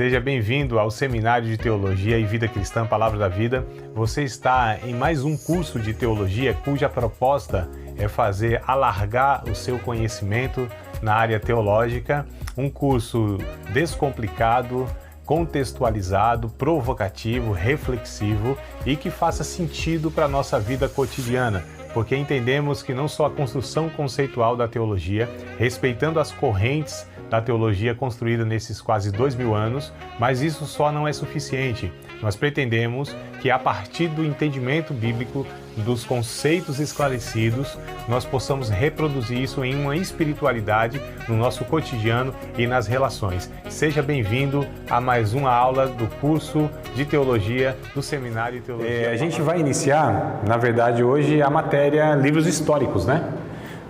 Seja bem-vindo ao Seminário de Teologia e Vida Cristã Palavra da Vida. Você está em mais um curso de teologia cuja proposta é fazer alargar o seu conhecimento na área teológica, um curso descomplicado, contextualizado, provocativo, reflexivo e que faça sentido para a nossa vida cotidiana, porque entendemos que não só a construção conceitual da teologia, respeitando as correntes da teologia construída nesses quase 2000 anos, mas isso só não é suficiente. Nós pretendemos que a partir do entendimento bíblico, dos conceitos esclarecidos, nós possamos reproduzir isso em uma espiritualidade no nosso cotidiano e nas relações. Seja bem-vindo a mais uma aula do curso de Teologia do Seminário de Teologia. A gente vai iniciar, na verdade, hoje a matéria livros históricos, né?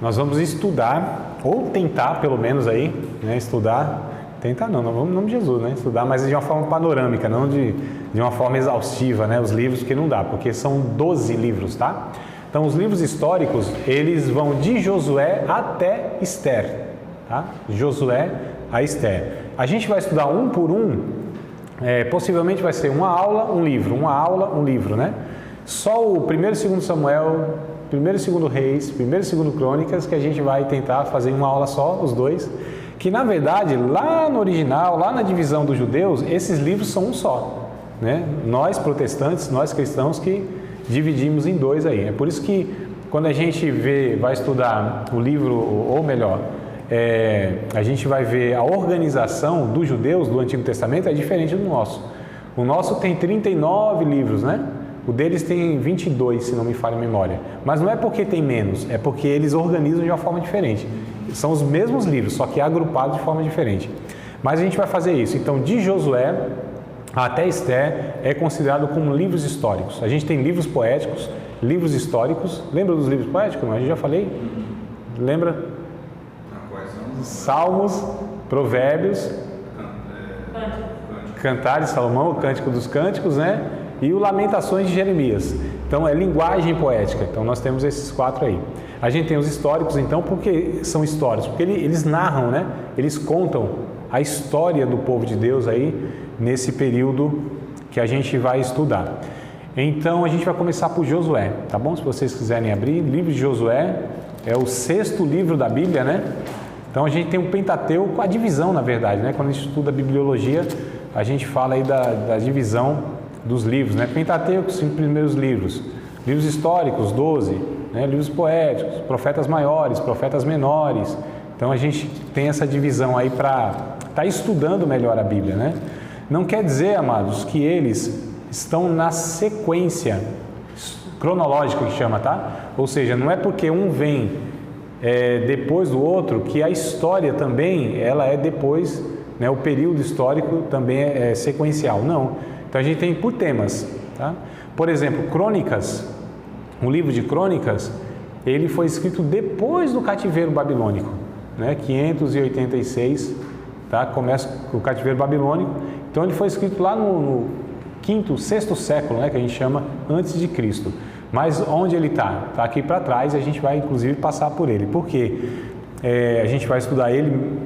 Nós vamos estudar, ou tentar pelo menos aí, né, tentar não vamos em nome de Jesus, né, estudar, mas de uma forma panorâmica, não de uma forma exaustiva, né, os livros que não dá, porque são 12 livros, tá? Então os livros históricos, eles vão de Josué até Esther, tá? Josué a Esther. A gente vai estudar um por um, possivelmente vai ser uma aula, um livro, uma aula, um livro, né? Só o 1º e 2º Samuel, 1º e 2º Reis, 1º e 2º Crônicas, que a gente vai tentar fazer em uma aula só, os dois, que na verdade, lá no original, lá na divisão dos judeus, esses livros são um só, né? Nós protestantes, nós cristãos que dividimos em dois aí. É por isso que quando a gente vai estudar o livro, ou melhor, a gente vai ver a organização dos judeus do Antigo Testamento é diferente do nosso. O nosso tem 39 livros, né? O deles tem 22, se não me falha a memória. Mas não é porque tem menos, é porque eles organizam de uma forma diferente. São os mesmos livros, só que agrupados de forma diferente. Mas a gente vai fazer isso. Então, de Josué até Esther é considerado como livros históricos. A gente tem livros poéticos, livros históricos. Lembra dos livros poéticos? A gente já falei? Lembra? Salmos, Provérbios, Cantares de Salomão, o Cântico dos Cânticos, né? E o Lamentações de Jeremias. Então é linguagem poética. Então nós temos esses 4 aí. A gente tem os históricos, então, porque são histórias? Porque eles narram, né? Eles contam a história do povo de Deus aí nesse período que a gente vai estudar. Então a gente vai começar por Josué, tá bom? Se vocês quiserem abrir, livro de Josué é o 6º livro da Bíblia, né? Então a gente tem um Pentateuco, a divisão, na verdade, né? Quando a gente estuda a bibliologia, a gente fala aí da divisão dos livros, né? Pentateuco, os 5 primeiros livros. Livros históricos, 12, né? Livros poéticos, profetas maiores, profetas menores. Então a gente tem essa divisão aí para estar estudando melhor a Bíblia, né? Não quer dizer, amados, que eles estão na sequência cronológica que chama, tá? Ou seja, não é porque um vem depois do outro que a história também ela é depois, né? O período histórico também é sequencial, não. Então a gente tem por temas, tá? Por exemplo, Crônicas, o livro de Crônicas, ele foi escrito depois do cativeiro babilônico, né? 586, tá? Começa o cativeiro babilônico, então ele foi escrito lá no 5º, 6º século, né? Que a gente chama antes de Cristo. Mas onde ele está? Está aqui para trás e a gente vai inclusive passar por ele. Por quê? A gente vai estudar ele.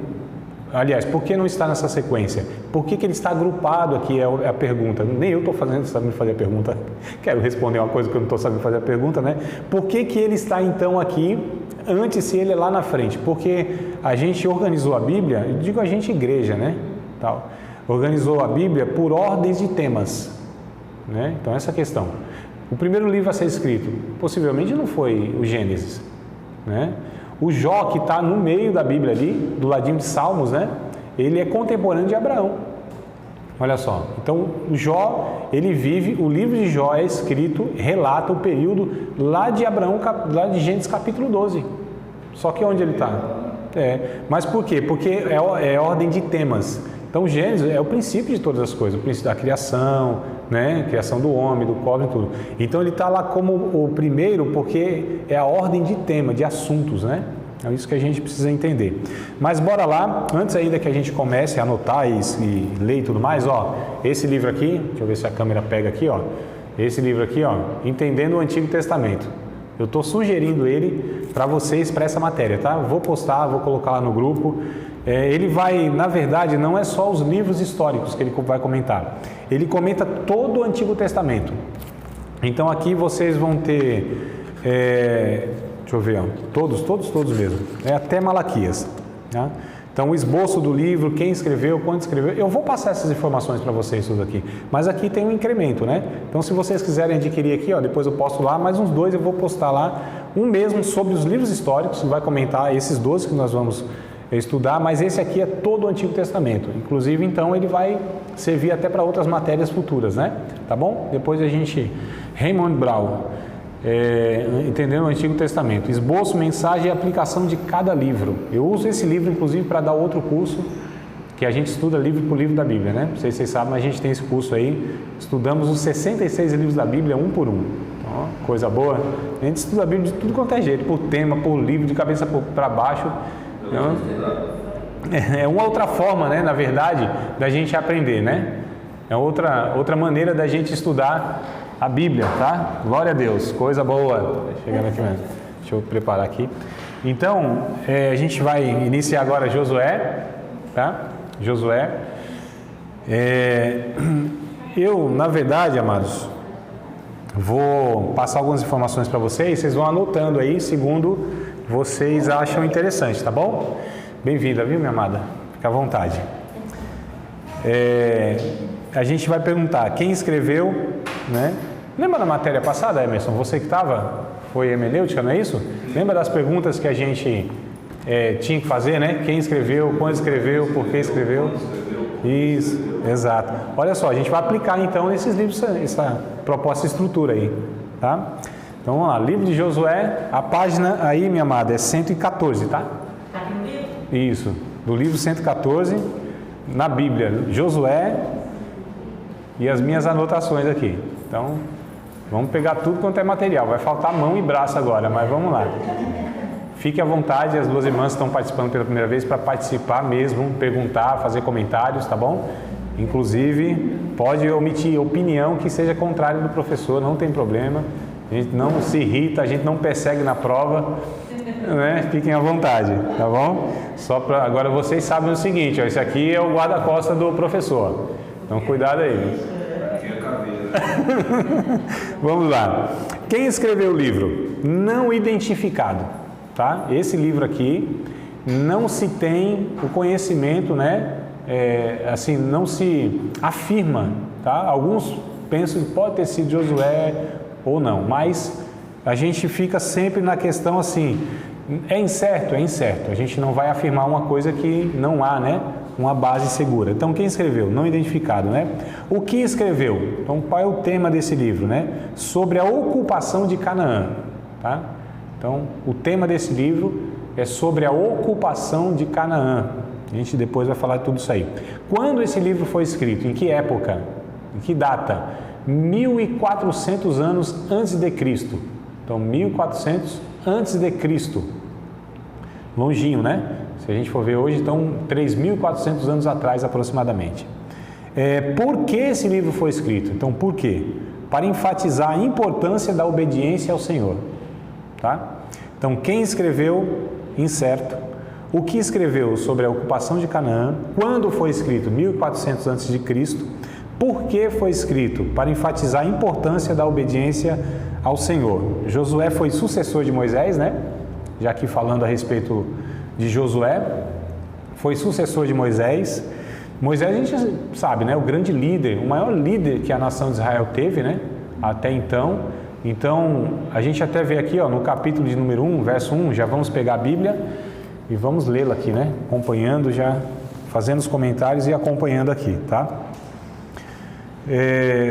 Aliás, por que não está nessa sequência? Por que ele está agrupado aqui é a pergunta. Nem eu estou sabendo fazer a pergunta. Quero responder uma coisa que eu não estou sabendo fazer a pergunta, né? Por que ele está então aqui antes se ele é lá na frente? Porque a gente organizou a Bíblia, eu digo a gente igreja, né? Tal, organizou a Bíblia por ordens de temas, né? Então essa questão. O primeiro livro a ser escrito, possivelmente não foi o Gênesis, né? O Jó, que está no meio da Bíblia ali, do ladinho de Salmos, né? Ele é contemporâneo de Abraão. Olha só. Então, o Jó, ele vive, o livro de Jó é escrito, relata o período lá de Abraão, lá de Gênesis capítulo 12. Só que onde ele está? Mas por quê? Porque é ordem de temas. Então, Gênesis é o princípio de todas as coisas, o princípio da criação, né? Criação do homem, do cobre e tudo. Então, ele está lá como o primeiro porque é a ordem de tema, de assuntos, né? É isso que a gente precisa entender. Mas bora lá, antes ainda que a gente comece a anotar e ler e tudo mais, ó, esse livro aqui, deixa eu ver se a câmera pega aqui, ó. Esse livro aqui, ó, Entendendo o Antigo Testamento. Eu estou sugerindo ele para vocês para essa matéria, tá? Vou postar, vou colocar lá no grupo. ele vai, na verdade, não é só os livros históricos que ele vai comentar. Ele comenta todo o Antigo Testamento. Então aqui vocês vão ter, deixa eu ver, ó, todos mesmo, até Malaquias. Tá? Então o esboço do livro, quem escreveu, quando escreveu, eu vou passar essas informações para vocês tudo aqui. Mas aqui tem um incremento, né? Então se vocês quiserem adquirir aqui, ó, depois eu posto lá, mais uns 2 eu vou postar lá. Um mesmo sobre os livros históricos, vai comentar esses 12 que nós vamos estudar, mas esse aqui é todo o Antigo Testamento. Inclusive, então, ele vai servir até para outras matérias futuras, né? Tá bom? Depois a gente... Raymond Brown, entendendo o Antigo Testamento. Esboço, mensagem e aplicação de cada livro. Eu uso esse livro, inclusive, para dar outro curso, que a gente estuda livro por livro da Bíblia, né? Não sei se vocês sabem, mas a gente tem esse curso aí. Estudamos os 66 livros da Bíblia, um por um. Então, coisa boa. A gente estuda a Bíblia de tudo quanto é jeito, por tema, por livro, de cabeça para baixo. Então, é uma outra forma, né, na verdade, da gente aprender, né? É outra maneira da gente estudar a Bíblia, tá? Glória a Deus, coisa boa. Chegando aqui mesmo. Deixa eu preparar aqui. Então, a gente vai iniciar agora Josué, tá? Josué. Eu, na verdade, amados, vou passar algumas informações para vocês. Vocês vão anotando aí, segundo vocês acham interessante, tá bom? Bem-vinda, viu, minha amada? Fica à vontade. A gente vai perguntar quem escreveu, né? Lembra da matéria passada, Emerson? Você que estava? Foi hermenêutica, não é isso? Lembra das perguntas que a gente tinha que fazer, né? Quem escreveu, quando escreveu, por que escreveu? Isso, exato. Olha só, a gente vai aplicar então nesses livros essa proposta, estrutura aí, tá? Então vamos lá, livro de Josué, a página aí, minha amada, é 114, tá? Isso, do livro 114, na Bíblia, Josué e as minhas anotações aqui. Então, vamos pegar tudo quanto é material, vai faltar mão e braço agora, mas vamos lá. Fique à vontade, as 2 irmãs estão participando pela primeira vez para participar mesmo, perguntar, fazer comentários, tá bom? Inclusive, pode omitir opinião que seja contrária do professor, não tem problema. A gente não se irrita, a gente não persegue na prova, né? Fiquem à vontade, tá bom? Agora vocês sabem o seguinte, ó, esse aqui é o guarda-costas do professor, então cuidado aí. Vamos lá. Quem escreveu o livro? Não identificado, tá? Esse livro aqui não se tem o conhecimento, né? Assim, não se afirma, tá? Alguns pensam que pode ter sido Josué ou não, mas a gente fica sempre na questão assim, é incerto, a gente não vai afirmar uma coisa que não há, né, uma base segura. Então quem escreveu? Não identificado, né? O que escreveu? Então qual é o tema desse livro, né? Sobre a ocupação de Canaã, tá? Então o tema desse livro é sobre a ocupação de Canaã. A gente depois vai falar de tudo isso aí. Quando esse livro foi escrito? Em que época? Em que data? 1400 anos antes de Cristo. Então, 1400 antes de Cristo. Longinho, né? Se a gente for ver hoje, então, 3.400 anos atrás, aproximadamente. Por que esse livro foi escrito? Então, por quê? Para enfatizar a importância da obediência ao Senhor. Tá? Então, quem escreveu? Incerto. O que escreveu sobre a ocupação de Canaã? Quando foi escrito? 1400 antes de Cristo. Por que foi escrito? Para enfatizar a importância da obediência ao Senhor. Josué foi sucessor de Moisés, né? Já aqui falando a respeito de Josué, foi sucessor de Moisés. Moisés, a gente sabe, né? O grande líder, o maior líder que a nação de Israel teve, né? Até então. Então, a gente até vê aqui, ó, no capítulo de número 1, verso 1, já vamos pegar a Bíblia e vamos lê-la aqui, né? Acompanhando, já fazendo os comentários e acompanhando aqui, tá?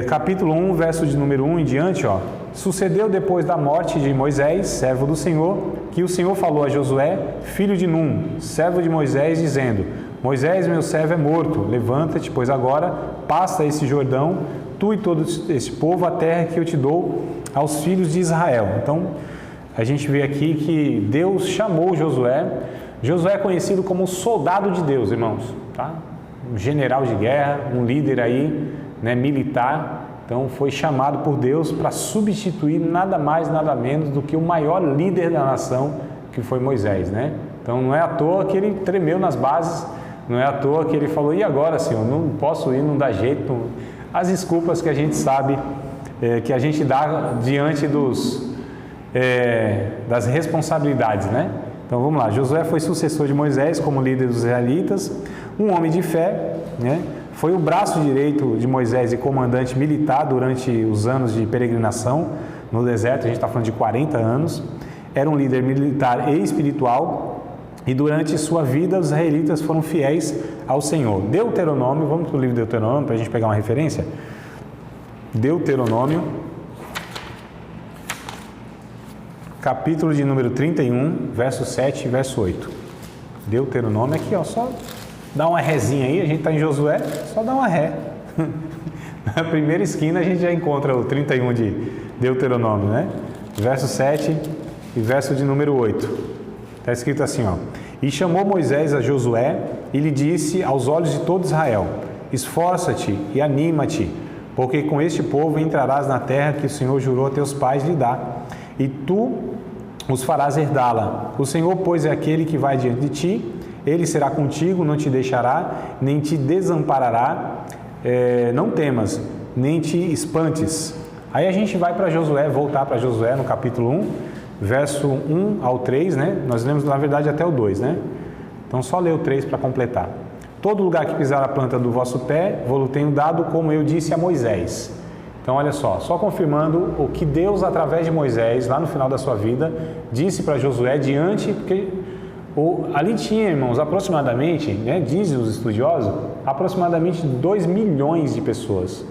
Capítulo 1, verso de número 1 em diante, ó. Sucedeu depois da morte de Moisés, servo do Senhor, que o Senhor falou a Josué, filho de Num, servo de Moisés, dizendo: Moisés, meu servo, é morto, levanta-te, pois agora passa esse Jordão, tu e todo esse povo, a terra que eu te dou aos filhos de Israel. Então, a gente vê aqui que Deus chamou Josué. Josué é conhecido como soldado de Deus, irmãos, tá? Um general de guerra, um líder aí, né, militar. Então foi chamado por Deus para substituir nada mais, nada menos do que o maior líder da nação, que foi Moisés, né? Então não é à toa que ele tremeu nas bases, não é à toa que ele falou, e agora, Senhor, não posso ir, não dá jeito. As desculpas que a gente sabe, que a gente dá diante das responsabilidades, né? Então vamos lá, Josué foi sucessor de Moisés como líder dos israelitas, um homem de fé, né? Foi o braço direito de Moisés e comandante militar durante os anos de peregrinação no deserto, a gente está falando de 40 anos, era um líder militar e espiritual, e durante sua vida os israelitas foram fiéis ao Senhor. Deuteronômio, vamos para o livro de Deuteronômio para a gente pegar uma referência? Deuteronômio, capítulo de número 31, verso 7 e verso 8. Deuteronômio aqui, ó, só dá uma rézinha aí, a gente está em Josué, só dá uma ré. Na primeira esquina a gente já encontra o 31 de Deuteronômio, né? Verso 7 e verso de número 8. Está escrito assim, ó. E chamou Moisés a Josué e lhe disse aos olhos de todo Israel: esforça-te e anima-te, porque com este povo entrarás na terra que o Senhor jurou a teus pais lhe dar, e tu os farás herdá-la. O Senhor, pois, é aquele que vai diante de ti, ele será contigo, não te deixará, nem te desamparará, não temas, nem te espantes. Aí a gente vai para Josué, voltar para Josué no capítulo 1, verso 1 ao 3, né? Nós lemos, na verdade, até o 2, né? Então, só ler o 3 para completar. Todo lugar que pisar a planta do vosso pé, vou-lo tenho dado, como eu disse a Moisés. Então, olha só confirmando o que Deus, através de Moisés, lá no final da sua vida, disse para Josué porque ali tinha, irmãos, aproximadamente, né, dizem os estudiosos, aproximadamente 2 milhões de pessoas.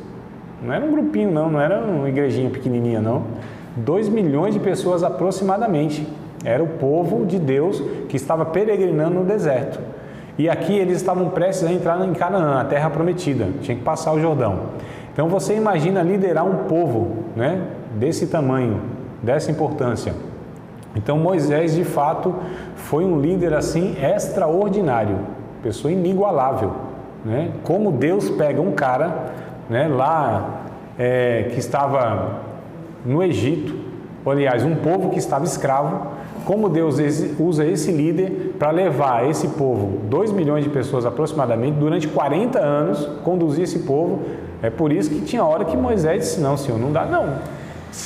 Não era um grupinho, não era uma igrejinha pequenininha, não. 2 milhões de pessoas aproximadamente. Era o povo de Deus que estava peregrinando no deserto. E aqui eles estavam prestes a entrar em Canaã, a terra prometida. Tinha que passar o Jordão. Então você imagina liderar um povo, né, desse tamanho, dessa importância. Então Moisés, de fato, foi um líder assim extraordinário, pessoa inigualável, né? Como Deus pega um cara, né, lá que estava no Egito, aliás, um povo que estava escravo, como Deus usa esse líder para levar esse povo, 2 milhões de pessoas aproximadamente, durante 40 anos, conduzir esse povo. É por isso que tinha hora que Moisés disse: não, Senhor, não dá não,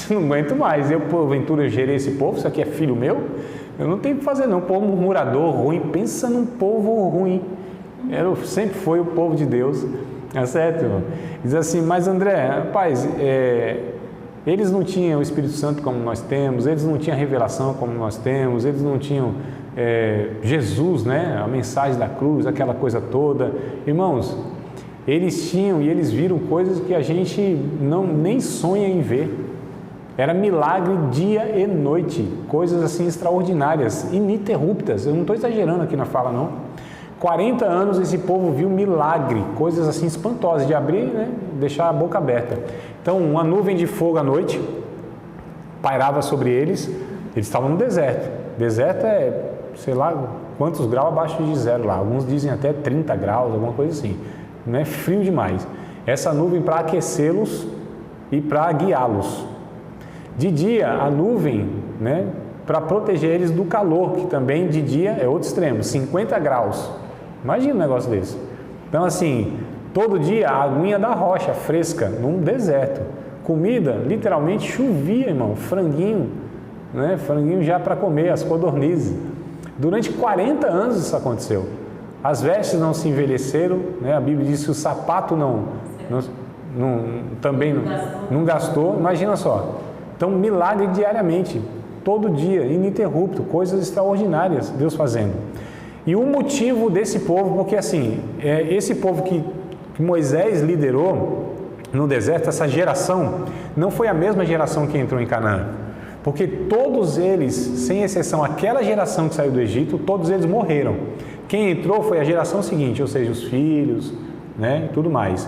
não aguento mais, porventura eu gerei esse povo, isso aqui é filho meu, eu não tenho o que fazer não, povo murmurador, ruim, pensa num povo ruim, sempre foi o povo de Deus, é certo, irmão? Diz assim: mas André, rapaz, eles não tinham o Espírito Santo como nós temos, eles não tinham a revelação como nós temos, eles não tinham Jesus, né? A mensagem da cruz, aquela coisa toda. Irmãos, eles tinham e eles viram coisas que a gente nem sonha em ver. Era milagre dia e noite, coisas assim extraordinárias, ininterruptas. Eu não estou exagerando aqui na fala, não. 40 anos esse povo viu milagre, coisas assim espantosas, de abrir, né, deixar a boca aberta. Então, uma nuvem de fogo à noite pairava sobre eles. Eles estavam no deserto. Deserto é, sei lá, quantos graus abaixo de zero lá. Alguns dizem até 30 graus, alguma coisa assim. Não é frio demais. Essa nuvem para aquecê-los e para guiá-los. De dia, a nuvem, né, para proteger eles do calor, que também de dia é outro extremo, 50 graus. Imagina um negócio desse. Então, assim, todo dia a aguinha da rocha, fresca, num deserto. Comida, literalmente chovia, irmão, franguinho, né? Franguinho já para comer, as codornizes. Durante 40 anos isso aconteceu. As vestes não se envelheceram, né? A Bíblia diz que o sapato também não gastou. Imagina só. Então, milagre diariamente, todo dia, ininterrupto, coisas extraordinárias Deus fazendo. E o motivo desse povo, porque assim, esse povo que Moisés liderou no deserto, essa geração, não foi a mesma geração que entrou em Canaã. Porque todos eles, sem exceção, aquela geração que saiu do Egito, todos eles morreram. Quem entrou foi a geração seguinte, ou seja, os filhos, né, tudo mais.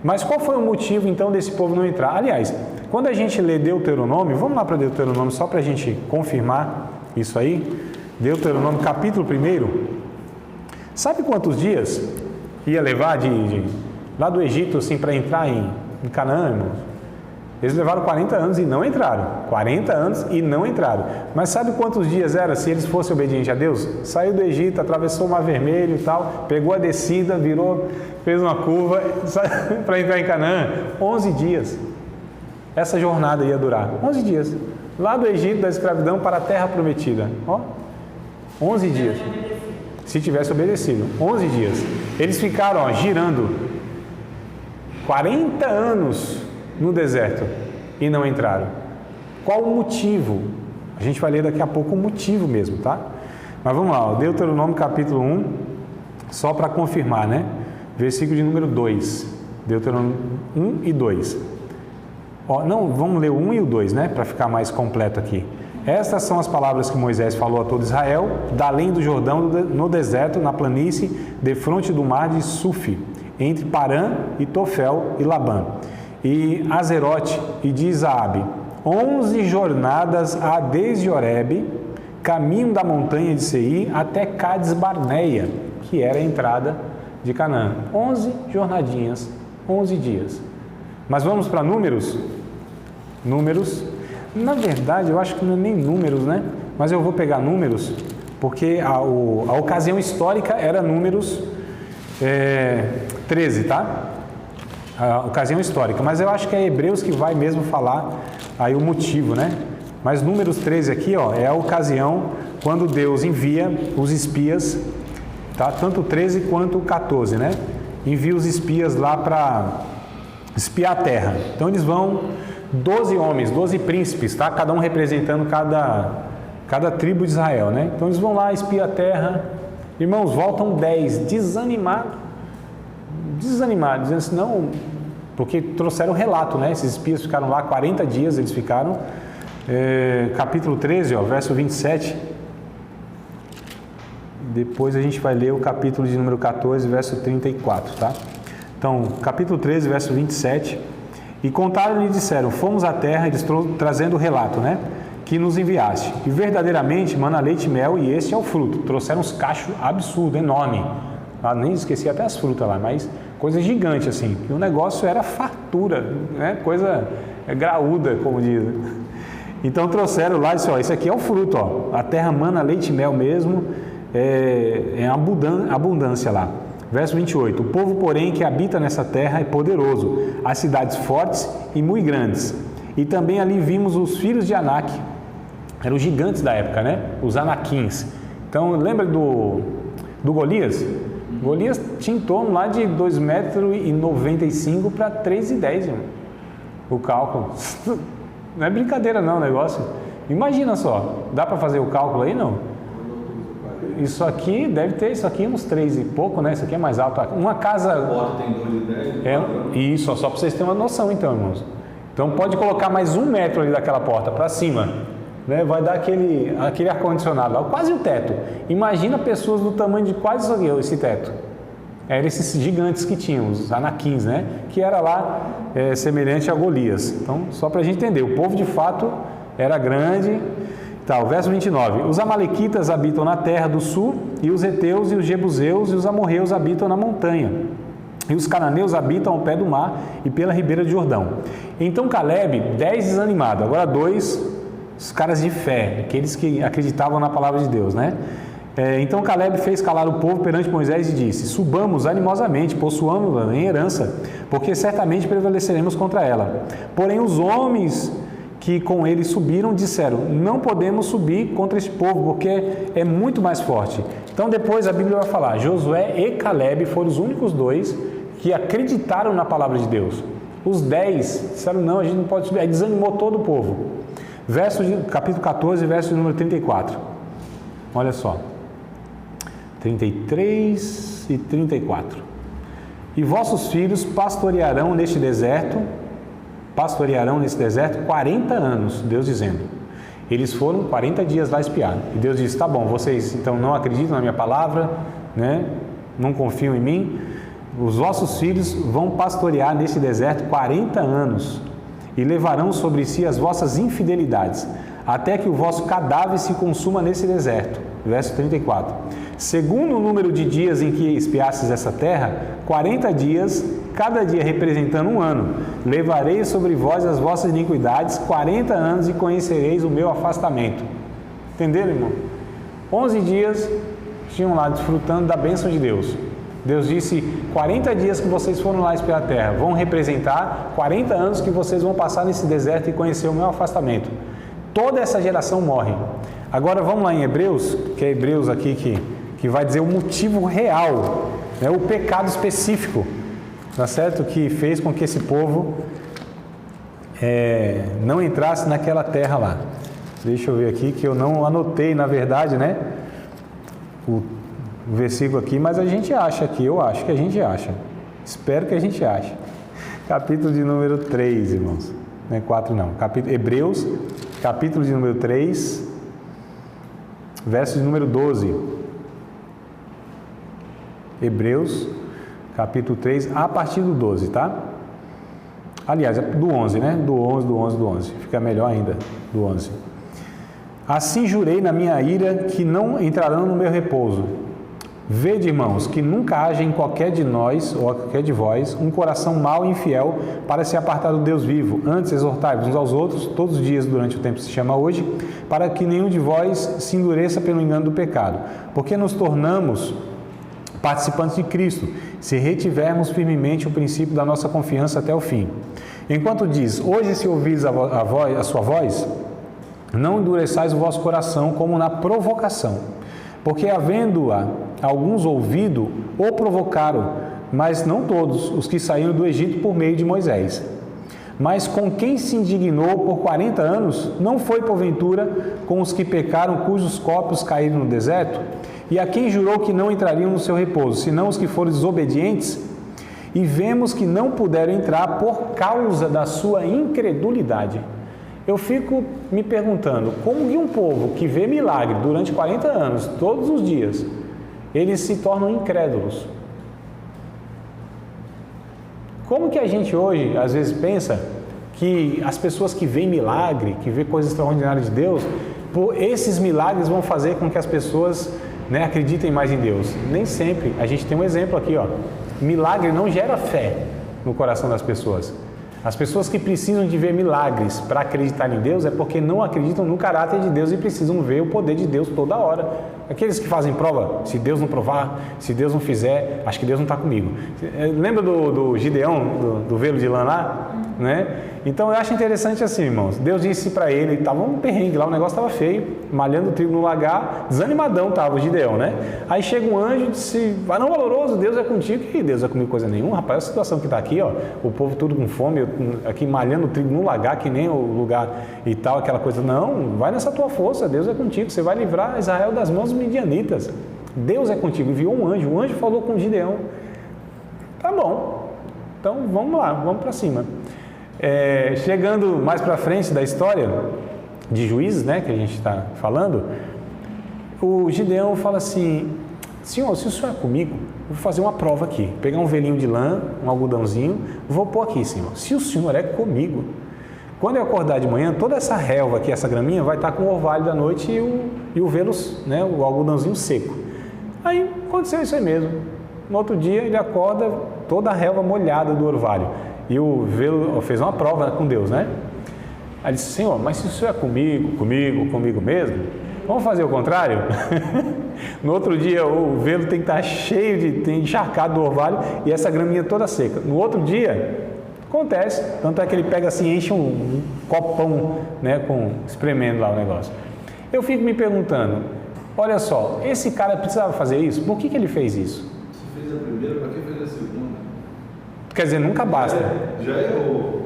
Mas qual foi o motivo então desse povo não entrar? Aliás, quando a gente lê Deuteronômio, vamos lá para Deuteronômio só para a gente confirmar isso aí. Deuteronômio capítulo 1. Sabe quantos dias ia levar lá do Egito assim, para entrar em Canaã, irmãos? Eles levaram 40 anos e não entraram. 40 anos e não entraram. Mas sabe quantos dias era se eles fossem obedientes a Deus? Saiu do Egito, atravessou o Mar Vermelho e tal, pegou a descida, virou, fez uma curva para entrar em Canaã. 11 dias. Essa jornada ia durar 11 dias. Lá do Egito, da escravidão, para a terra prometida. Ó, 11 dias. Se tivesse obedecido. 11 dias. Eles ficaram, ó, girando 40 anos no deserto e não entraram. Qual o motivo? A gente vai ler daqui a pouco o motivo mesmo, tá? Mas vamos lá, ó, Deuteronômio capítulo 1, só para confirmar, né? Versículo de número 2. Deuteronômio 1 e 2. Ó, não, vamos ler o 1 e o 2, né? Para ficar mais completo aqui. Estas são as palavras que Moisés falou a todo Israel, da além do Jordão, no deserto, na planície, defronte do mar de Sufi, entre Parã e Tofel e Labã, e Azerote e de Isaabe. 11 jornadas há desde Horebe, caminho da montanha de Seir, até Cades Barneia, que era a entrada de Canaã. 11 jornadinhas, 11 dias. Mas vamos para Números? Números, na verdade, eu acho que não é nem Números, né? Mas eu vou pegar Números, porque a ocasião histórica era Números 13, tá? A ocasião histórica, mas eu acho que é Hebreus que vai mesmo falar aí o motivo, né? Mas Números 13 aqui, ó, é a ocasião quando Deus envia os espias, tá? Tanto o 13 quanto o 14, né? Envia os espias lá para espiar a terra. Então eles vão 12 homens, 12 príncipes, tá? Cada um representando cada tribo de Israel, né? Então eles vão lá, espiar a terra. Irmãos, voltam 10, desanimados, dizendo assim, não, porque trouxeram relato, né? Esses espias ficaram lá 40 dias, eles ficaram. Capítulo 13, ó, verso 27. Depois a gente vai ler o capítulo de número 14, verso 34, tá? Então, capítulo 13, verso 27. E contaram-lhe e disseram, fomos à terra, eles trazendo o relato, né? Que nos enviaste. E verdadeiramente mana leite e mel, e este é o fruto. Trouxeram uns cachos absurdos, enorme. Nem esqueci até as frutas lá, mas coisa gigante assim. E o negócio era fartura, né? Coisa graúda, como dizem. Então trouxeram lá e disse, ó, isso aqui é o fruto, ó. A terra mana leite e mel mesmo, é abundância lá. Verso 28, o povo, porém, que habita nessa terra é poderoso, as cidades fortes e muito grandes. E também ali vimos os filhos de Anak, eram os gigantes da época, né? Os Anaquins. Então, lembra do Golias? Golias tinha em torno lá de 2,95 m para 3,10 m, irmão. O cálculo. Não é brincadeira não o negócio. Imagina só, dá para fazer o cálculo aí, não? Isso aqui, deve ter isso aqui uns 3 e pouco, né? Isso aqui é mais alto. Uma casa... A porta tem 2,10 m. Isso, só para vocês terem uma noção então, irmãos. Então pode colocar mais 1 metro ali daquela porta para cima, né? Vai dar aquele ar-condicionado lá, quase o teto. Imagina pessoas do tamanho de quase isso aqui, esse teto. Eram esses gigantes que tinham, os Anaquins, né? Que era lá semelhante a Golias. Então, só para a gente entender, o povo de fato era grande. Tá, o verso 29. Os amalequitas habitam na terra do sul, e os heteus e os jebuseus e os amorreus habitam na montanha. E os cananeus habitam ao pé do mar e pela ribeira de Jordão. Então Caleb, 10 desanimados, agora 2, os caras de fé, aqueles que acreditavam na palavra de Deus, né? Então Caleb fez calar o povo perante Moisés e disse, subamos animosamente, possuamos-la em herança, porque certamente prevaleceremos contra ela. Porém os homens que com ele subiram disseram, não podemos subir contra esse povo, porque é muito mais forte. Então depois a Bíblia vai falar, Josué e Caleb foram os únicos 2 que acreditaram na palavra de Deus. Os 10 disseram, não, a gente não pode subir. Aí desanimou todo o povo. Capítulo 14, verso número 34. Olha só. 33 e 34. E vossos filhos pastorearão neste deserto 40 anos, Deus dizendo. Eles foram 40 dias lá espiar. E Deus disse, tá bom, vocês então não acreditam na minha palavra, né? Não confiam em mim. Os vossos filhos vão pastorear neste deserto 40 anos e levarão sobre si as vossas infidelidades, até que o vosso cadáver se consuma nesse deserto. Verso 34. Segundo o número de dias em que espiastes essa terra, 40 dias cada dia representando um ano. Levarei sobre vós as vossas iniquidades 40 anos e conhecereis o meu afastamento. Entenderam, irmão? 11 dias tinham lá desfrutando da bênção de Deus. Deus disse, 40 dias que vocês foram lá espiar a terra vão representar 40 anos que vocês vão passar nesse deserto e conhecer o meu afastamento. Toda essa geração morre. Agora vamos lá em Hebreus, que é Hebreus aqui que vai dizer o motivo real, né, o pecado específico, tá certo? Que fez com que esse povo não entrasse naquela terra lá. Deixa eu ver aqui que eu não anotei, na verdade, né? O versículo aqui, mas a gente acha aqui, eu acho que a gente acha. Espero que a gente ache. Capítulo de número 3, irmãos. Não é 4 não. Hebreus, capítulo de número 3, verso de número 12. Hebreus, capítulo 3, a partir do 12, tá? Aliás, do 11, né? Do 11. Fica melhor ainda, do 11. Assim jurei na minha ira que não entrarão no meu repouso. Vede, irmãos, que nunca haja em qualquer de nós, ou qualquer de vós, um coração mau e infiel para se apartar do Deus vivo. Antes exortai-vos uns aos outros, todos os dias durante o tempo que se chama hoje, para que nenhum de vós se endureça pelo engano do pecado. Porque nos tornamos participantes de Cristo, se retivermos firmemente o princípio da nossa confiança até o fim. Enquanto diz, hoje se ouvis a sua voz, não endureçais o vosso coração como na provocação, porque havendo-a alguns ouvido, o provocaram, mas não todos os que saíram do Egito por meio de Moisés. Mas com quem se indignou por 40 anos, não foi porventura com os que pecaram, cujos corpos caíram no deserto? E a quem jurou que não entrariam no seu repouso, senão os que foram desobedientes? E vemos que não puderam entrar por causa da sua incredulidade. Eu fico me perguntando, como que um povo que vê milagre durante 40 anos, todos os dias, eles se tornam incrédulos? Como que a gente hoje, às vezes, pensa que as pessoas que veem milagre, que vê coisas extraordinárias de Deus, esses milagres vão fazer com que as pessoas, né, acreditem mais em Deus? Nem sempre. A gente tem um exemplo aqui, ó. Milagre não gera fé no coração das pessoas. As pessoas que precisam de ver milagres para acreditar em Deus é porque não acreditam no caráter de Deus e precisam ver o poder de Deus toda hora. Aqueles que fazem prova, se Deus não provar, se Deus não fizer, acho que Deus não está comigo. Lembra do Gideão, do velo de lã lá? Né? Então eu acho interessante assim, irmãos. Deus disse para ele, estava um perrengue lá, o negócio estava feio, malhando trigo no lagar, desanimadão estava o Gideão, né? Aí chega um anjo e disse, varão valoroso, Deus é contigo. Que Deus é comigo coisa nenhuma, rapaz, a situação que está aqui, ó, o povo tudo com fome, eu, aqui malhando trigo no lagar, que nem o lugar e tal, aquela coisa. Não, vai nessa tua força, Deus é contigo, você vai livrar Israel das mãos dos midianitas. Deus é contigo. Enviou um anjo, o anjo falou com Gideão. Tá bom, então vamos lá, vamos para cima. Chegando mais para frente da história de Juízes, né, que a gente está falando, o Gideão fala assim, Senhor, se o Senhor é comigo, vou fazer uma prova aqui, pegar um velinho de lã, um algodãozinho, vou pôr aqui, Senhor, se o Senhor é comigo, quando eu acordar de manhã, toda essa relva aqui, essa graminha, vai estar com o orvalho da noite e o velo, né, o algodãozinho seco. Aí aconteceu isso aí mesmo. No outro dia ele acorda toda a relva molhada do orvalho. E o velo fez uma prova com Deus, né? Aí ele disse, Senhor, mas se o Senhor é comigo mesmo, vamos fazer o contrário? No outro dia o velo tem que estar cheio tem encharcado do orvalho e essa graminha toda seca. No outro dia, acontece, tanto é que ele pega assim, enche um copão, né, espremendo lá o negócio. Eu fico me perguntando, olha só, esse cara precisava fazer isso? Por que ele fez isso? Se fez a primeira, para que fez a segunda? Quer dizer, nunca basta Já errou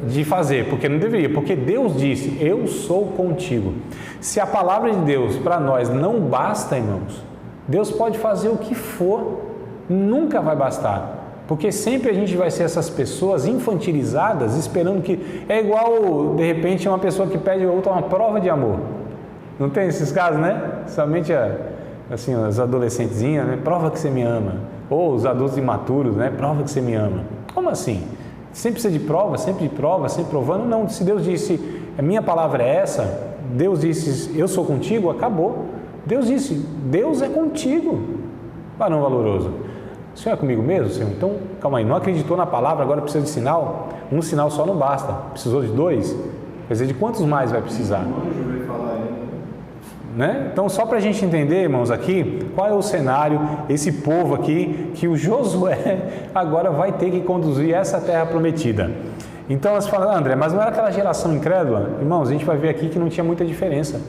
de fazer, porque não deveria, porque Deus disse, eu sou contigo. Se a palavra de Deus para nós não basta, irmãos, Deus pode fazer o que for, nunca vai bastar, porque sempre a gente vai ser essas pessoas infantilizadas, esperando que, é igual, de repente, uma pessoa que pede a outra uma prova de amor. Não tem esses casos, né? Somente assim, as adolescentezinhas, né? Prova que você me ama. Ou os adultos imaturos, né? Prova que você me ama. Como assim? Sempre precisa de prova, sempre provando? Não, se Deus disse, a minha palavra é essa, Deus disse, eu sou contigo, acabou. Deus disse, Deus é contigo. Varão valoroso. O Senhor é comigo mesmo, Senhor? Então, calma aí, não acreditou na palavra, agora precisa de sinal? Um sinal só não basta, precisou de 2? Quer dizer, de quantos mais vai precisar? Né? Então, só para a gente entender, irmãos, aqui, qual é o cenário, esse povo aqui, que o Josué agora vai ter que conduzir essa terra prometida. Então, você fala, André, mas não era aquela geração incrédula? Irmãos, a gente vai ver aqui que não tinha muita diferença.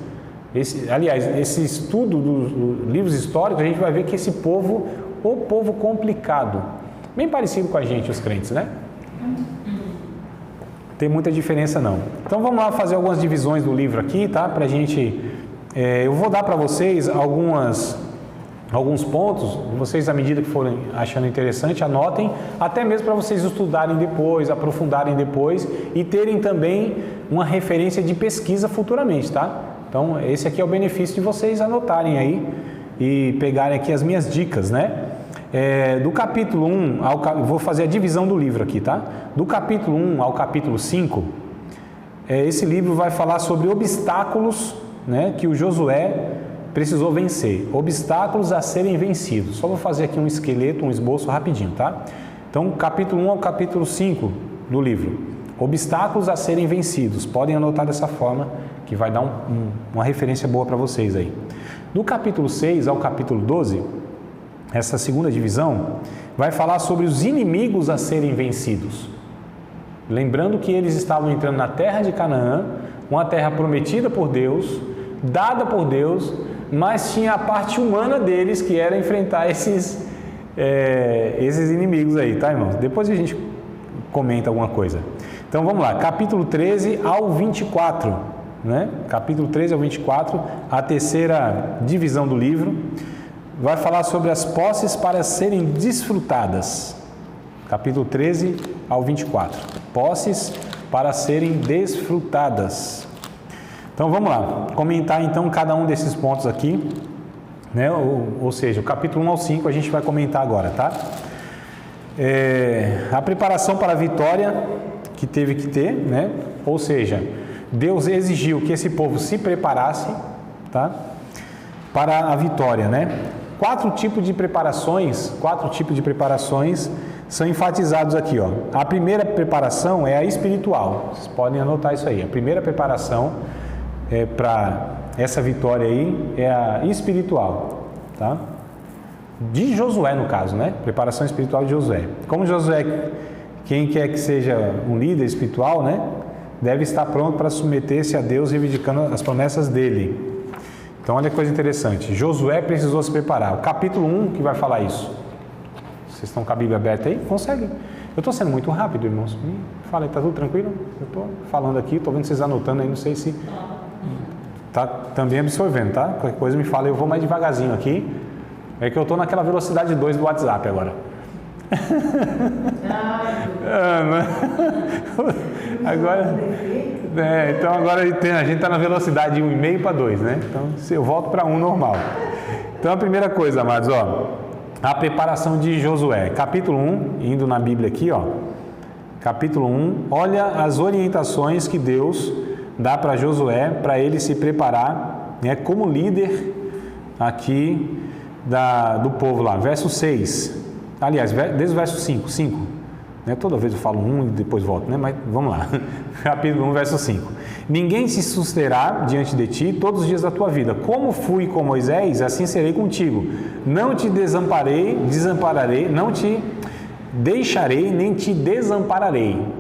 Esse estudo dos livros históricos, a gente vai ver que esse povo, o povo complicado, bem parecido com a gente, os crentes, né? Tem muita diferença não. Então vamos lá fazer algumas divisões do livro aqui, tá? Pra gente, eu vou dar para vocês alguns pontos, vocês à medida que forem achando interessante, anotem, até mesmo para vocês estudarem depois, aprofundarem depois e terem também uma referência de pesquisa futuramente, tá? Então esse aqui é o benefício de vocês anotarem aí e pegarem aqui as minhas dicas, né? Do capítulo 1 vou fazer a divisão do livro aqui, tá? Do capítulo 1 ao capítulo 5, esse livro vai falar sobre obstáculos, né, que o Josué precisou vencer, obstáculos a serem vencidos. Só vou fazer aqui um esqueleto, um esboço rapidinho, tá? Então, capítulo 1 ao capítulo 5 do livro, obstáculos a serem vencidos. Podem anotar dessa forma, que vai dar uma referência boa para vocês aí. Do capítulo 6 ao capítulo 12, essa segunda divisão vai falar sobre os inimigos a serem vencidos. Lembrando que eles estavam entrando na terra de Canaã, uma terra prometida por Deus, dada por Deus, mas tinha a parte humana deles, que era enfrentar esses inimigos aí, tá, irmãos? Depois a gente comenta alguma coisa. Então vamos lá, capítulo 13 ao 24, né? Capítulo 13 ao 24, a terceira divisão do livro, vai falar sobre as posses para serem desfrutadas. Capítulo 13 ao 24. Posses para serem desfrutadas. Então vamos lá, comentar então cada um desses pontos aqui, né? Ou seja, o capítulo 1 ao 5 a gente vai comentar agora, tá? A preparação para a vitória que teve que ter, né? Ou seja, Deus exigiu que esse povo se preparasse, tá? Para a vitória, né? Quatro tipos de preparações são enfatizados aqui, ó. A primeira preparação é a espiritual. Vocês podem anotar isso aí. A primeira preparação para essa vitória aí é a espiritual, tá? De Josué, no caso, né? Preparação espiritual de Josué. Como Josué, quem quer que seja um líder espiritual, né? Deve estar pronto para submeter-se a Deus, reivindicando as promessas dele. Então, olha que coisa interessante. Josué precisou se preparar. O capítulo 1 que vai falar isso. Vocês estão com a Bíblia aberta aí? Conseguem? Eu estou sendo muito rápido, irmãos. Me fala aí, está tudo tranquilo? Eu estou falando aqui, estou vendo vocês anotando aí, não sei se está também absorvendo, tá? Qualquer coisa me fala, eu vou mais devagarzinho aqui. É que eu estou naquela velocidade 2 do WhatsApp agora. Agora, então agora a gente está na velocidade de 1,5 para 2, né? Então eu volto para 1 normal. Então a primeira coisa, amados, ó, a preparação de Josué, capítulo 1, indo na Bíblia aqui, ó, capítulo 1, olha as orientações que Deus dá para Josué, para ele se preparar, né, como líder aqui do povo lá, verso 6, aliás, desde o verso 5, né, toda vez eu falo 1 e depois volto, né, mas vamos lá, capítulo 1, verso 5, ninguém se susterá diante de ti todos os dias da tua vida, como fui com Moisés, assim serei contigo, não te desampararei, não te deixarei, nem te desampararei.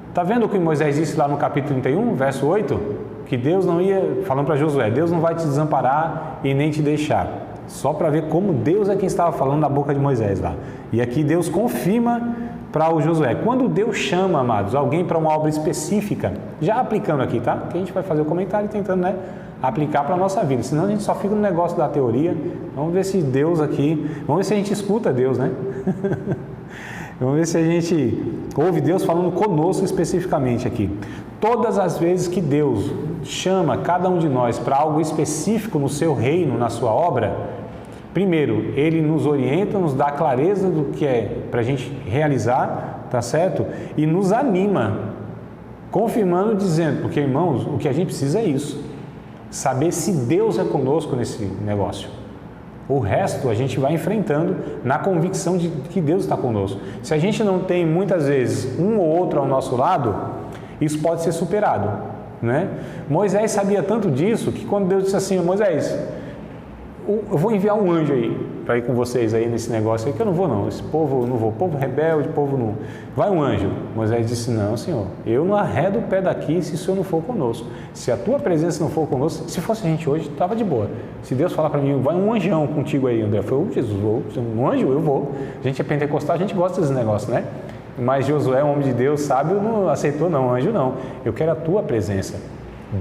Está vendo o que Moisés disse lá no capítulo 31, verso 8? Que Deus não ia, falando para Josué, Deus não vai te desamparar e nem te deixar. Só para ver como Deus é quem estava falando na boca de Moisés lá. E aqui Deus confirma para o Josué. Quando Deus chama, amados, alguém para uma obra específica, já aplicando aqui, tá? Que a gente vai fazer o comentário tentando, né, aplicar para a nossa vida. Senão a gente só fica no negócio da teoria. Vamos ver se Deus aqui, vamos ver se a gente escuta Deus, né? Vamos ver se a gente ouve Deus falando conosco especificamente aqui. Todas as vezes que Deus chama cada um de nós para algo específico no seu reino, na sua obra, primeiro, Ele nos orienta, nos dá clareza do que é para a gente realizar, tá certo? E nos anima, confirmando, dizendo, porque, irmãos, o que a gente precisa é isso, saber se Deus é conosco nesse negócio. O resto a gente vai enfrentando na convicção de que Deus está conosco. Se a gente não tem muitas vezes um ou outro ao nosso lado, isso pode ser superado, né? Moisés sabia tanto disso que quando Deus disse assim: Moisés, eu vou enviar um anjo aí para ir com vocês aí nesse negócio aí, que eu não vou não, esse povo eu não vou, povo rebelde, povo não, vai um anjo. Moisés disse: não, Senhor, eu não arredo o pé daqui se o Senhor não for conosco. Se a tua presença não for conosco, se fosse a gente hoje, estava de boa. Se Deus falar para mim: vai um anjão contigo aí, André, eu falei: Jesus, vou, um anjo, eu vou. A gente é pentecostal, a gente gosta desse negócio, né? Mas Josué, um homem de Deus, sábio, não aceitou não, anjo não, eu quero a tua presença.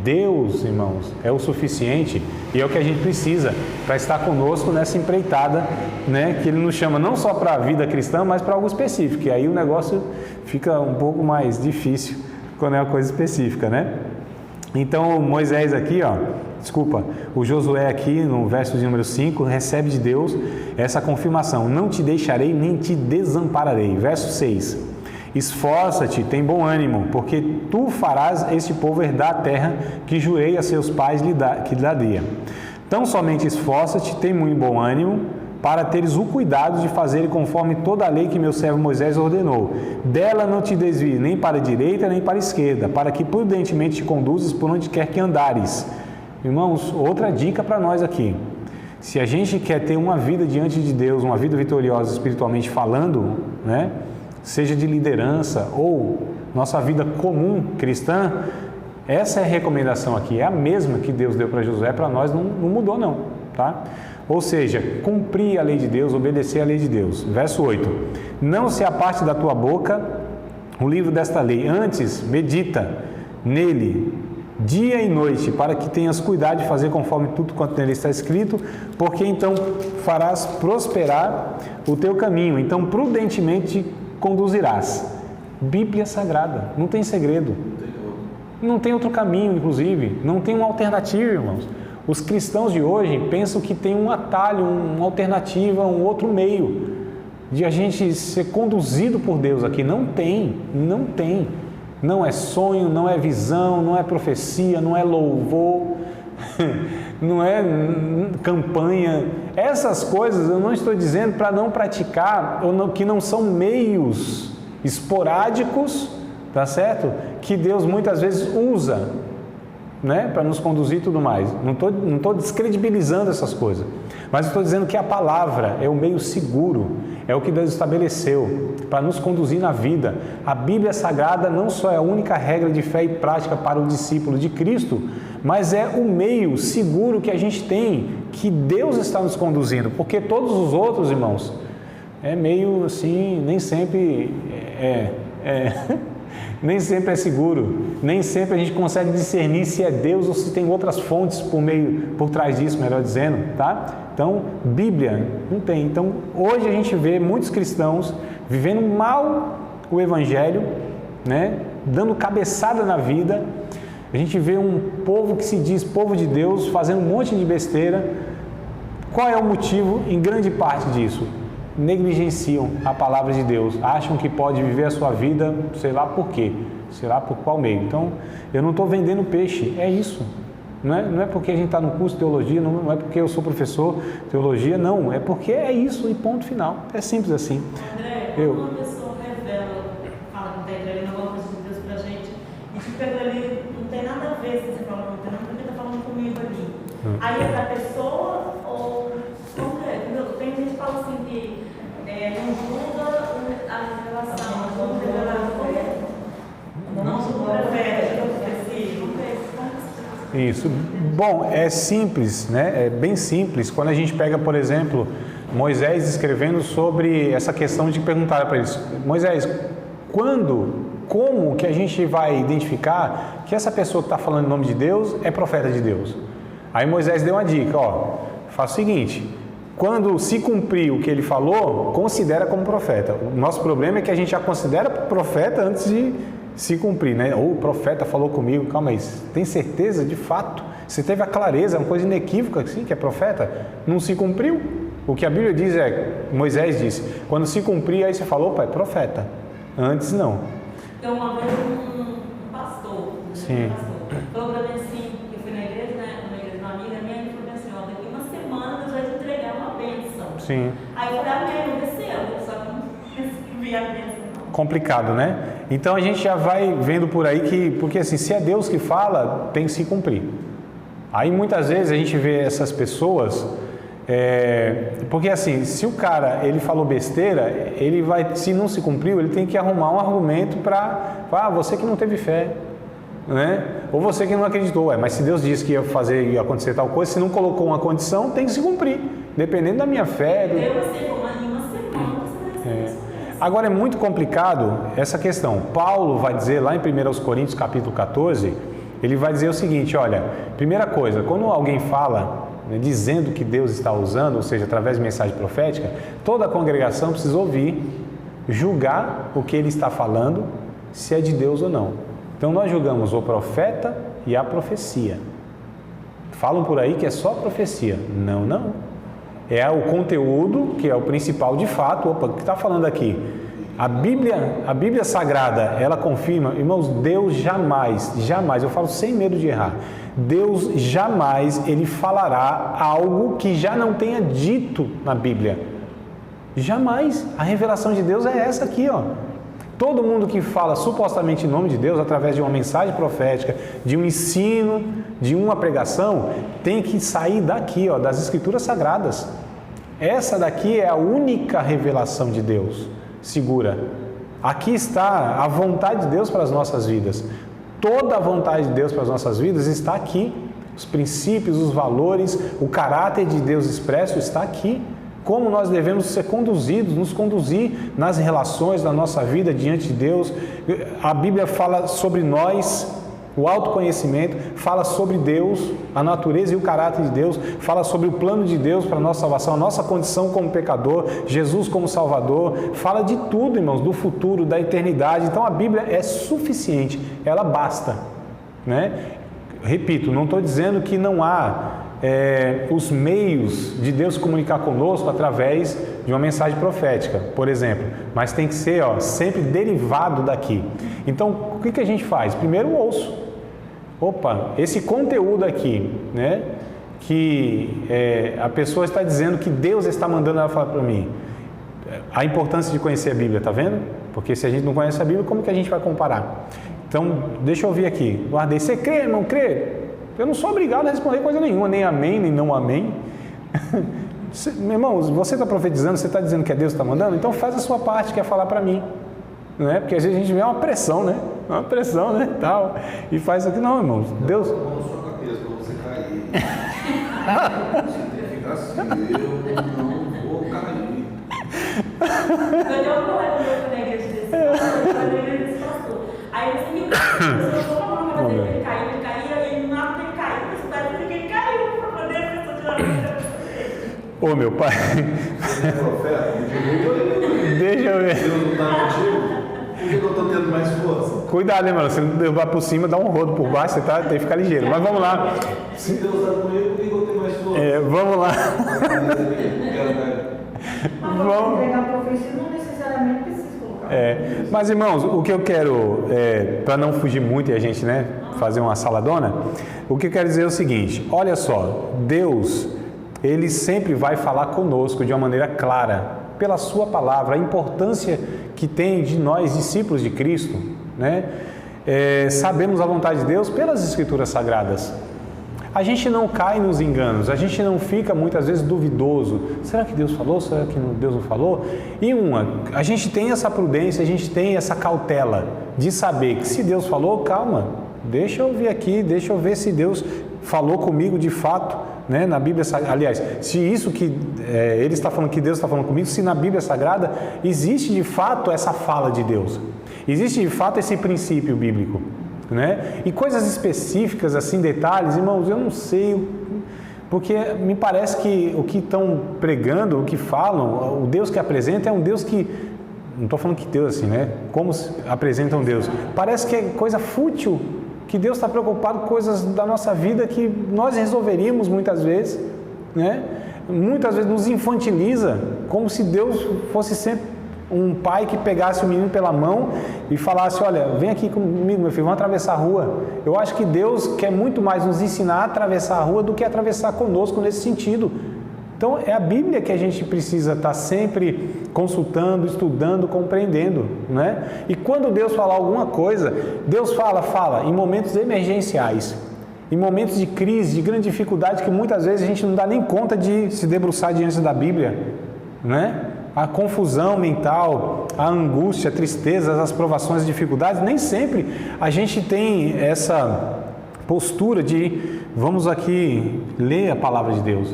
Deus, irmãos, é o suficiente e é o que a gente precisa para estar conosco nessa empreitada, né? Que Ele nos chama não só para a vida cristã, mas para algo específico. E aí o negócio fica um pouco mais difícil quando é uma coisa específica, né? Então Moisés aqui, o Josué aqui no verso de número 5 recebe de Deus essa confirmação: não te deixarei nem te desampararei. Verso 6: esforça-te, tem bom ânimo, porque tu farás este povo herdar a terra que jurei a seus pais que lhe daria. Tão somente esforça-te, tem muito bom ânimo, para teres o cuidado de fazer conforme toda a lei que meu servo Moisés ordenou. Dela não te desvie nem para a direita nem para a esquerda, para que prudentemente te conduzas por onde quer que andares. Irmãos, outra dica para nós aqui: se a gente quer ter uma vida diante de Deus, uma vida vitoriosa espiritualmente falando, né? Seja de liderança ou nossa vida comum cristã, essa é a recomendação aqui, é a mesma que Deus deu para Josué, para nós não mudou não, tá? Ou seja, cumprir a lei de Deus, obedecer a lei de Deus. Verso 8: não se aparte da tua boca o livro desta lei, antes medita nele dia e noite, para que tenhas cuidado de fazer conforme tudo quanto nele está escrito, porque então farás prosperar o teu caminho, então prudentemente conduzirás. Bíblia Sagrada, não tem segredo, não tem outro caminho, inclusive, não tem uma alternativa, irmãos. Os cristãos de hoje pensam que tem um atalho, uma alternativa, um outro meio de a gente ser conduzido por Deus aqui. Não tem. Não é sonho, não é visão, não é profecia, não é louvor, não é campanha. Essas coisas eu não estou dizendo para não praticar, ou não, que não são meios esporádicos, tá certo? Que Deus muitas vezes usa, né, para nos conduzir e tudo mais. Não estou descredibilizando essas coisas, mas estou dizendo que a palavra é o meio seguro, é o que Deus estabeleceu para nos conduzir na vida. A Bíblia Sagrada não só é a única regra de fé e prática para o discípulo de Cristo, mas é o meio seguro que a gente tem, que Deus está nos conduzindo, porque todos os outros, irmãos, é meio assim, nem sempre nem sempre é seguro, nem sempre a gente consegue discernir se é Deus ou se tem outras fontes por trás disso, melhor dizendo, tá? Então, Bíblia não tem. Então, hoje a gente vê muitos cristãos vivendo mal o Evangelho, né? Dando cabeçada na vida. A gente vê um povo que se diz povo de Deus fazendo um monte de besteira. Qual é o motivo, em grande parte disso? Negligenciam a palavra de Deus, acham que pode viver a sua vida, sei lá por quê, sei lá por qual meio. Então, eu não estou vendendo peixe, é isso. Não é porque a gente está no curso de teologia, não é porque eu sou professor de teologia, não, é porque é isso e ponto final. É simples assim. André, quando uma pessoa revela, fala que está entregando alguma coisa de Deus para a gente, e te pega ali, não tem nada a ver se você fala, não tem nada a ver, está falando comigo ali. Aí é da pessoa ou como é? Tem gente que fala assim que não muda a revelação, não muda a fé, não precisa. Isso. Bom, é simples, né? É bem simples. Quando a gente pega, por exemplo, Moisés escrevendo sobre essa questão de perguntar para eles: Moisés, como que a gente vai identificar que essa pessoa que está falando em nome de Deus é profeta de Deus? Aí Moisés deu uma dica: faz o seguinte, quando se cumprir o que ele falou, considera como profeta. O nosso problema é que a gente já considera profeta antes de se cumprir, né? Ou o profeta falou comigo, calma aí, tem certeza de fato? Você teve a clareza, uma coisa inequívoca assim, que é profeta? Não se cumpriu? O que a Bíblia diz Moisés disse, quando se cumprir, aí você falou, opa, é profeta. Antes não. Então, uma vez um pastor, Sim. falou para mim assim, eu fui na igreja, né? Uma igreja de uma amiga minha, e falou assim, daqui uma semana Deus vai te entregar uma bênção. Sim. Aí eu falei, amém, desceu, só que não vi a bênção. Complicado, né? Então a gente já vai vendo por aí que, porque assim, se é Deus que fala, tem que se cumprir. Aí muitas vezes a gente vê essas pessoas, porque assim, se o cara ele falou besteira, ele vai, se não se cumpriu, ele tem que arrumar um argumento para você que não teve fé, né? Ou você que não acreditou, mas se Deus disse que ia acontecer tal coisa, se não colocou uma condição, tem que se cumprir, dependendo da minha fé. Deu uma semana você vai receber. Agora é muito complicado essa questão. Paulo vai dizer lá em 1 Coríntios capítulo 14, ele vai dizer o seguinte, olha, primeira coisa, quando alguém fala, né, dizendo que Deus está usando, ou seja, através de mensagem profética, toda a congregação precisa ouvir, julgar o que ele está falando, se é de Deus ou não. Então nós julgamos o profeta e a profecia. Falam por aí que é só profecia. Não. É o conteúdo que é o principal de fato. Opa, o que está falando aqui? A Bíblia Sagrada, ela confirma, irmãos, Deus jamais, eu falo sem medo de errar, Deus jamais, ele falará algo que já não tenha dito na Bíblia. Jamais. A revelação de Deus é essa aqui, ó. Todo mundo que fala supostamente em nome de Deus, através de uma mensagem profética, de um ensino, de uma pregação, tem que sair daqui, ó, das Escrituras Sagradas. Essa daqui é a única revelação de Deus, segura. Aqui está a vontade de Deus para as nossas vidas. Toda a vontade de Deus para as nossas vidas está aqui. Os princípios, os valores, o caráter de Deus expresso está aqui. Como nós devemos ser conduzidos, nos conduzir nas relações da nossa vida diante de Deus. A Bíblia fala sobre nós, o autoconhecimento, fala sobre Deus, a natureza e o caráter de Deus, fala sobre o plano de Deus para a nossa salvação, a nossa condição como pecador, Jesus como Salvador, fala de tudo, irmãos, do futuro, da eternidade. Então a Bíblia é suficiente, ela basta, né? Repito, não estou dizendo que não há os meios de Deus comunicar conosco através de uma mensagem profética, por exemplo, mas tem que ser sempre derivado daqui. Então, o que a gente faz? Primeiro ouço. Opa, esse conteúdo aqui, né, que a pessoa está dizendo que Deus está mandando ela falar para mim. A importância de conhecer a Bíblia, tá vendo? Porque se a gente não conhece a Bíblia, como que a gente vai comparar? Então, deixa eu ouvir aqui. Guardei. Você crê, irmão? Crê? Eu não sou obrigado a responder coisa nenhuma, nem amém, nem não amém. Meu irmão, você está profetizando, você está dizendo que é Deus que está mandando, então faz a sua parte, que é falar para mim. Não é? Porque às vezes a gente vê uma pressão, né? Uma pressão, né? Tal, e faz isso aqui. Não, irmão, Deus... Eu vou na sua cabeça para você cair. Você tem que ficar assim, eu não vou cair. Eu dei um problema na igreja desse pastor. Aí eu disse, eu estou falando para ele cair, ele caía, e na hora que ele caiu, na cidade, ele caiu para poder a pessoa tirar a vida. Ô, meu pai. Você é profeta? Deixa eu ver. Deus não está contigo? Por que eu estou tendo mais força? Cuidado, né, mano? Se não derrubar por cima, dá um rodo por baixo, você tem que ficar ligeiro. Mas vamos lá. Se Deus está comigo, por que eu tenho mais força? Vamos lá. Vamos entregar a profecia, não necessariamente precisa colocar. Mas, irmãos, o que eu quero, para não fugir muito e a gente, né, fazer uma saladona, o que eu quero dizer é o seguinte: olha só, Deus, Ele sempre vai falar conosco de uma maneira clara, pela Sua palavra, a importância que tem de nós, discípulos de Cristo, né, sabemos a vontade de Deus pelas Escrituras Sagradas. A gente não cai nos enganos, a gente não fica muitas vezes duvidoso. Será que Deus falou? Será que Deus não falou? E a gente tem essa prudência, a gente tem essa cautela de saber que se Deus falou, calma, deixa eu vir aqui, deixa eu ver se Deus falou comigo de fato, né, na Bíblia Sagrada. Aliás, se isso que ele está falando, que Deus está falando comigo, se na Bíblia Sagrada existe de fato essa fala de Deus, existe de fato esse princípio bíblico. Né? E coisas específicas, assim, detalhes, irmãos, eu não sei, porque me parece que o que estão pregando, o que falam, o Deus que apresenta é um Deus que, não estou falando que Deus assim, né? Como apresentam Deus, parece que é coisa fútil, que Deus está preocupado com coisas da nossa vida que nós resolveríamos muitas vezes, né? Muitas vezes nos infantiliza, como se Deus fosse sempre um pai que pegasse o menino pela mão e falasse: olha, vem aqui comigo, meu filho, vamos atravessar a rua. Eu acho que Deus quer muito mais nos ensinar a atravessar a rua do que atravessar conosco nesse sentido. Então é a Bíblia que a gente precisa estar sempre consultando, estudando, compreendendo, né? E quando Deus falar alguma coisa, Deus fala em momentos emergenciais, em momentos de crise, de grande dificuldade, que muitas vezes a gente não dá nem conta de se debruçar diante da Bíblia, né? A confusão mental, a angústia, a tristeza, as provações, as dificuldades, nem sempre a gente tem essa postura de vamos aqui ler a palavra de Deus.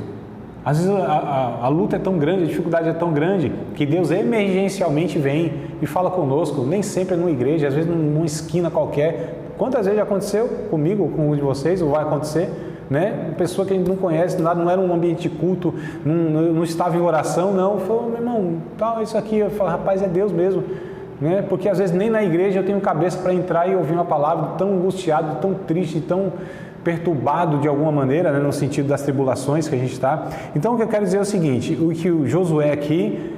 Às vezes a luta é tão grande, a dificuldade é tão grande, que Deus emergencialmente vem e fala conosco, nem sempre é numa igreja, às vezes numa esquina qualquer. Quantas vezes já aconteceu comigo, com um de vocês, ou vai acontecer, né? Uma pessoa que a gente não conhece, não era um ambiente de culto, não estava em oração, não, falou, meu irmão, tal, isso aqui, eu falo, rapaz, é Deus mesmo, né? Porque às vezes nem na igreja eu tenho cabeça para entrar e ouvir uma palavra, tão angustiado, tão triste, tão perturbado de alguma maneira, né, no sentido das tribulações que a gente está. Então o que eu quero dizer é o seguinte, o que o Josué aqui,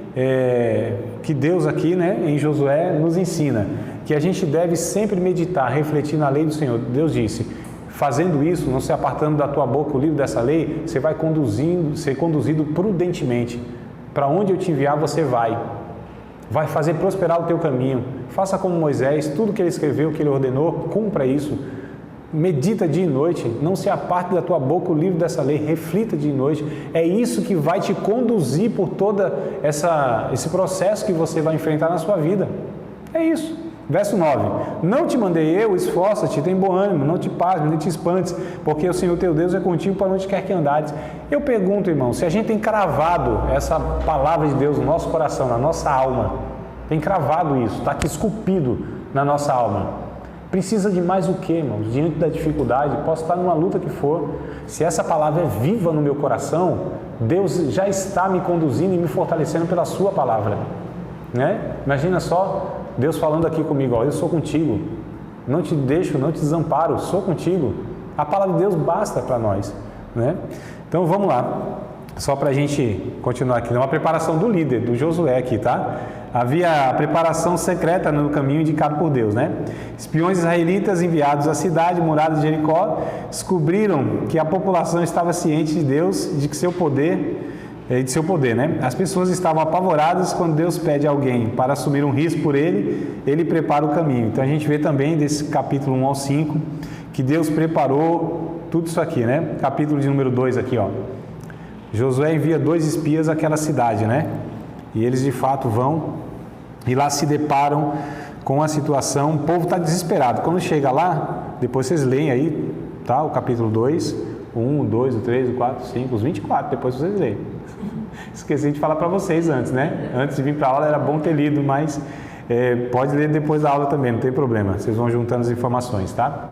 que Deus aqui, né, em Josué nos ensina, que a gente deve sempre meditar, refletir na lei do Senhor. Deus disse, fazendo isso, não se apartando da tua boca o livro dessa lei, você vai ser conduzido prudentemente. Para onde eu te enviar, você vai fazer prosperar o teu caminho. Faça como Moisés, tudo que ele escreveu, que ele ordenou, cumpra isso. Medita dia e noite, não se aparte da tua boca o livro dessa lei, reflita dia e noite. É isso que vai te conduzir por todo esse processo que você vai enfrentar na sua vida. É isso. Verso 9. Não te mandei eu, esforça-te, tem bom ânimo, não te pasmes, nem te espantes, porque o Senhor teu Deus é contigo para onde quer que andares. Eu pergunto, irmão, se a gente tem cravado essa palavra de Deus no nosso coração, na nossa alma, tem cravado isso, está aqui esculpido na nossa alma. Precisa de mais o que, irmãos? Diante da dificuldade, posso estar numa luta que for. Se essa palavra é viva no meu coração, Deus já está me conduzindo e me fortalecendo pela sua palavra, né? Imagina só Deus falando aqui comigo, ó, eu sou contigo, não te deixo, não te desamparo, sou contigo. A palavra de Deus basta para nós, né? Então vamos lá, só para a gente continuar aqui, uma preparação do líder, do Josué aqui, tá? Havia a preparação secreta no caminho indicado por Deus, né? Espiões israelitas enviados à cidade murada de Jericó descobriram que a população estava ciente de Deus, de seu poder, né? As pessoas estavam apavoradas quando Deus pede a alguém para assumir um risco por ele prepara o caminho. Então a gente vê também desse capítulo 1 ao 5 que Deus preparou tudo isso aqui, né? Capítulo de número 2 aqui, ó. Josué envia 2 espias àquela cidade, né? E eles de fato vão e lá se deparam com a situação, o povo está desesperado. Quando chega lá, depois vocês leem aí, tá? O capítulo 2, 1, 2, 3, 4, 5, os 24, depois vocês leem. Esqueci de falar para vocês antes, né? Antes de vir para a aula era bom ter lido, mas pode ler depois da aula também, não tem problema. Vocês vão juntando as informações, tá?